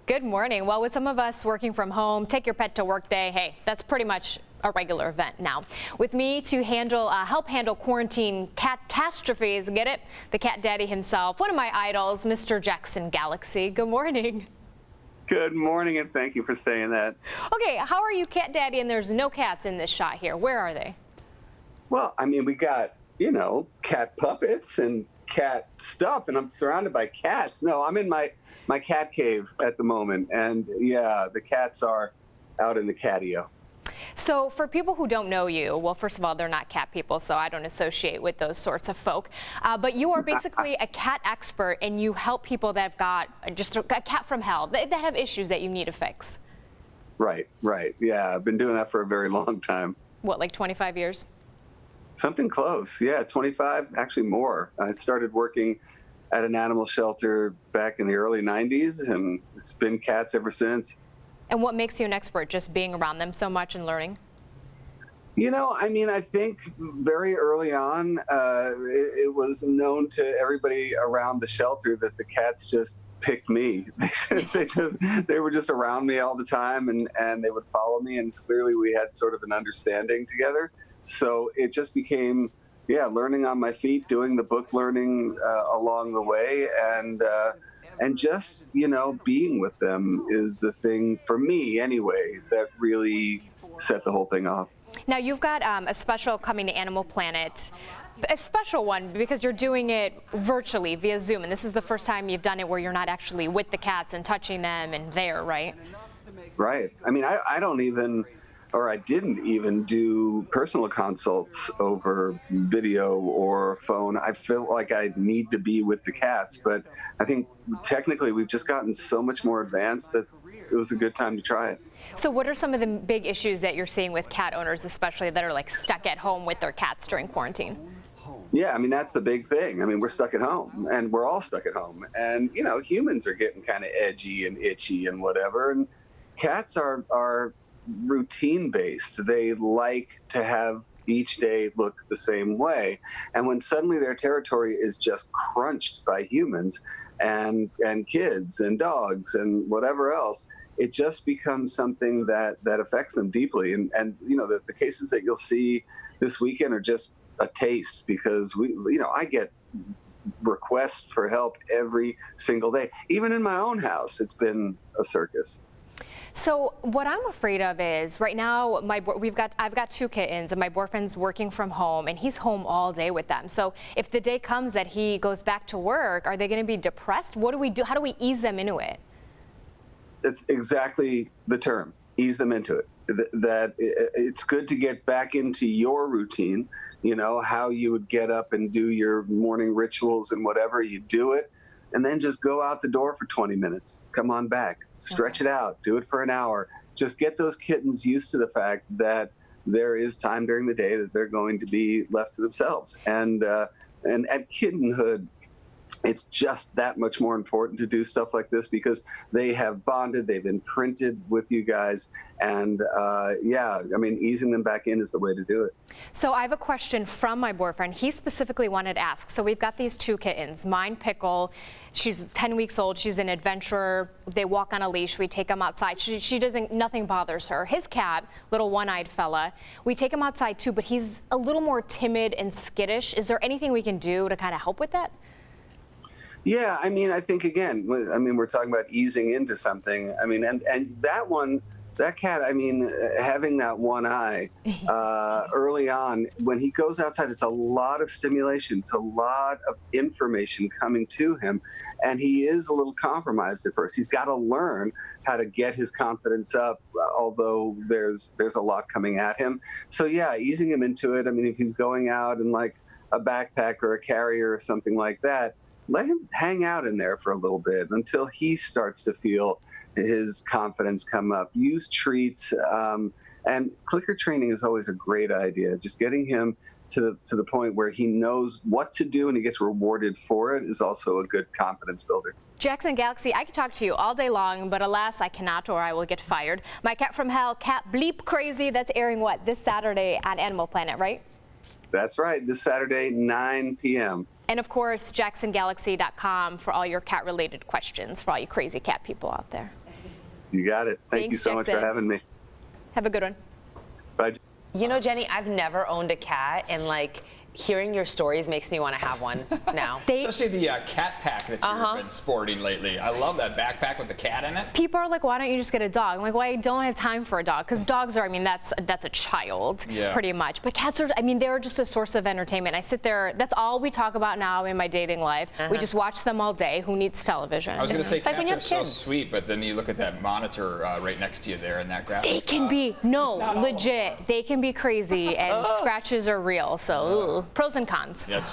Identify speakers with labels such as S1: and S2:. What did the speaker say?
S1: Good morning. Well, with some of us working from home, take your pet to work day, hey, that's pretty much a regular event now. With me to help handle quarantine catastrophes, get it? The cat daddy himself, one of my idols, Mr. Jackson Galaxy. Good morning.
S2: Good morning, and thank you for saying that.
S1: Okay, how are you, cat daddy? And there's no cats in this shot here. Where are they?
S2: Well, I mean, we got, cat puppets and cat stuff, and I'm surrounded by cats. No, I'm in my cat cave at the moment, and yeah, the cats are out in the catio.
S1: So for people who don't know you, well, first of all, they're not cat people, so I don't associate with those sorts of folk. But you are basically a cat expert, and you help people that have got just a cat from hell, that have issues that you need to fix.
S2: Right. Yeah, I've been doing that for a very long time.
S1: What, like 25 years?
S2: Something close. Yeah, 25, actually more. I started working at an animal shelter back in the early 90s, and it's been cats ever since.
S1: And what makes you an expert? Just being around them so much and learning?
S2: I think very early on, it was known to everybody around the shelter that the cats just picked me. They were just around me all the time, and they would follow me, and clearly we had sort of an understanding together. So it just became, learning on my feet, doing the book learning along the way, and just, being with them is the thing, for me anyway, that really set the whole thing off.
S1: Now, you've got a special coming to Animal Planet, a special one because you're doing it virtually via Zoom, and this is the first time you've done it where you're not actually with the cats and touching them and there, right?
S2: Right. I mean, I don't even, or I didn't even do personal consults over video or phone. I feel like I need to be with the cats, but I think technically we've just gotten so much more advanced that it was a good time to try it.
S1: So what are some of the big issues that you're seeing with cat owners, especially that are like stuck at home with their cats during quarantine?
S2: Yeah, I mean, that's the big thing. I mean, we're stuck at home, and we're all stuck at home. And, humans are getting kind of edgy and itchy and whatever, and cats are routine-based. They like to have each day look the same way. And when suddenly their territory is just crunched by humans and kids and dogs and whatever else, it just becomes something that affects them deeply. And the cases that you'll see this weekend are just a taste, because I get requests for help every single day. Even in my own house, it's been a circus.
S1: So what I'm afraid of is right now I've got 2 kittens, and my boyfriend's working from home, and he's home all day with them. So if the day comes that he goes back to work, are they going to be depressed? What do we do? How do we ease them into it?
S2: It's exactly the term, ease them into it. That it's good to get back into your routine, how you would get up and do your morning rituals and whatever, you do it, and then just go out the door for 20 minutes. Come on back, stretch it out, do it for an hour. Just get those kittens used to the fact that there is time during the day that they're going to be left to themselves. And at kittenhood, it's just that much more important to do stuff like this, because they have bonded, they've imprinted with you guys, and easing them back in is the way to do it. So
S1: I have a question from my boyfriend. He specifically wanted to ask, so we've got these 2 kittens, mine Pickle, she's 10 weeks old, she's an adventurer, they walk on a leash, we take them outside, she doesn't, nothing bothers her. His cat, little one-eyed fella, we take him outside too, but he's a little more timid and skittish. Is there anything we can do to kind of help with that?
S2: Yeah, I think, again, we're talking about easing into something. And that cat, having that one eye early on, when he goes outside, it's a lot of stimulation. It's a lot of information coming to him. And he is a little compromised at first. He's got to learn how to get his confidence up, although there's a lot coming at him. So, yeah, easing him into it. If he's going out in like a backpack or a carrier or something like that, let him hang out in there for a little bit until he starts to feel his confidence come up. Use treats, and clicker training is always a great idea. Just getting him to the point where he knows what to do and he gets rewarded for it is also a good confidence builder.
S1: Jackson Galaxy, I could talk to you all day long, but alas, I cannot, or I will get fired. My Cat from Hell, Cat Bleep Crazy, that's airing this Saturday on Animal Planet, right?
S2: That's right, this Saturday, 9 p.m.
S1: And of course, JacksonGalaxy.com for all your cat-related questions for all you crazy cat people out there.
S2: You got it. Thank you
S1: Thanks,
S2: so much for
S1: Jackson.
S2: having me.
S1: Have a good one.
S2: Bye.
S3: You know, Jenny, I've never owned a cat, and like hearing your stories makes me want to have one now.
S4: Especially the cat pack that you've been sporting lately. I love that backpack with the cat in it.
S1: People are like, why don't you just get a dog? I'm like, well, I don't have time for a dog, because dogs are, I mean, that's a child, pretty much. But cats are, I mean, they're just a source of entertainment. I sit there, that's all we talk about now in my dating life. We just watch them all day. Who needs television?
S4: I was going to say
S3: like when
S4: cats
S3: you
S4: are
S3: have
S4: so
S3: kids.
S4: sweet, but then you look at that monitor right next to you there in that graphic.
S1: They can be, legit. They can be crazy, and scratches are real. So, pros and cons.
S4: Yeah, it's